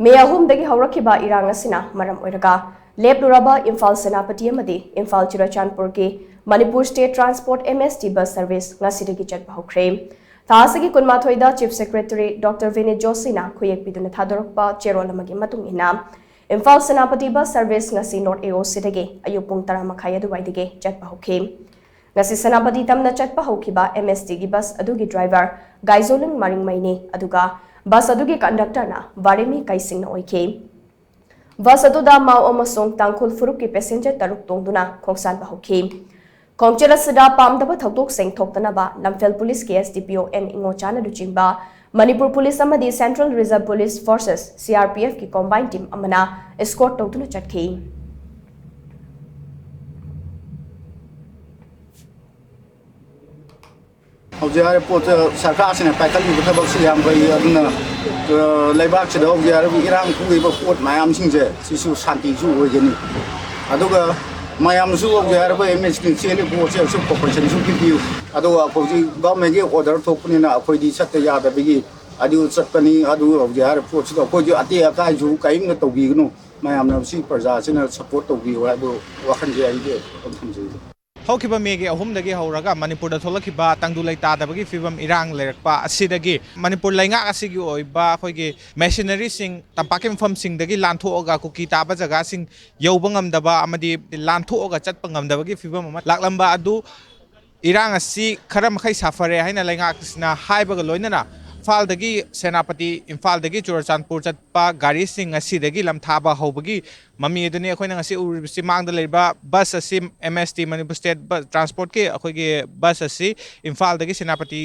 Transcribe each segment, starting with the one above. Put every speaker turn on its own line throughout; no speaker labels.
May ahumdagi haurakhiba irang asina maram oiraga lepluraba Imphal-Senapati amadi Imphal-Churachandpur ki Manipur State Transport MST bus service ngasidagi chatpa hokre. Thasagi kunmathoida Chief Secretary Dr. Vinit Josina khuyek piduna thadorokpa cherolamagi matung ina Imphal-Senapati bus service ngasi North AO sidagi ayupung 10:30 aduwaidagi chatpa hokhe. Ngasi Senapati tamna chatpa hokhiba MST gi bus adugi driver Gaizoling Maringmaini aduga bus adugi conductor na Varemi Kaising na oike. Bus aduda mau amasung tangkhul furuk ki passenger taruk tongduna khongsan ba hokhi. Khongchela sada pamdaba thoktok seng thoktanaba Lamphel Police ki SDPO N Ingochana duchingba Manipur Police amadi Central Reserve Police Forces CRPF ki combined team amana escort tongtuna chatkhi.
Objare pot sarkar sine paikal ni betha box yam bai aduna leibak chida objare irang kui ba pot mayam singje sisu shanti ju ojeni aduga mayam su objare ba image kin chele ko che su corporation su piu aduga koji government ge order thopni na akoi di satte ya da bigi adu chakani adu objare pot su ko ju ati ka ju kai ng to gi no mayam na si praja sina support to gi wa do wakhan je ai de thamje
Hokhiba mege ahumdagi hauraga Manipur da tholakhiba tangdu leita dabagi fibam irang lerakpa asidagi Manipur leingak asigi oiba khoigi machinery sing tampakim fam sing dagi lanthoga kuki taba jaga sing youba ngamdaba amadi lanthoga chatpa ngamdabagi fibam ama laklamba adu irang asi khara makhai safare haina leingak sina haibaga loinana Imphal-dagi Senapati Imphal-dagi Churachandpur chatpa gari sing asidagi lamthaba hobagi mami aduni akhoi nang asi uribsi mangda leiba bus asi MST Manipur State Transport ki akhoi gi bus asi Imphal-dagi Senapati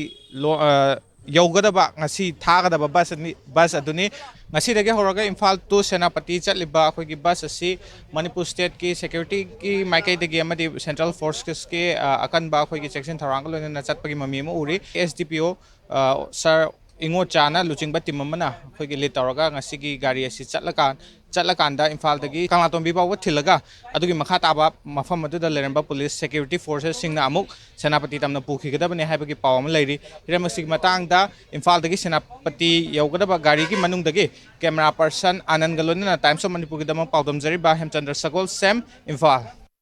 yogadaba ngasi thagadaba bus aduni ngasi dagi horaga Imphal to Senapati chatliba akhoi gi bus asi Manipur State ki security ki maikai dagi amadi Central Forces ki akan ba akhoi gi section tharang loina chatpagi mami mo uri SDPO sir Ingo chana luching ba timamana khoigi le tawraga ngasigi gari asi chatlakan Imphal-dagi kanglatombi bawa thilaga adugi makha taba mafam adu da leramba police security forces singna amuk Senapati tamna pukhigadabani haibagi pawam leiri hiramasi matang da Imphal-dagi Senapati yogadaba gari ki manungdagi camera person Anand galonina Times of Manipur gidama pawdam jari ba Hemchandra Sagol Sam Imphal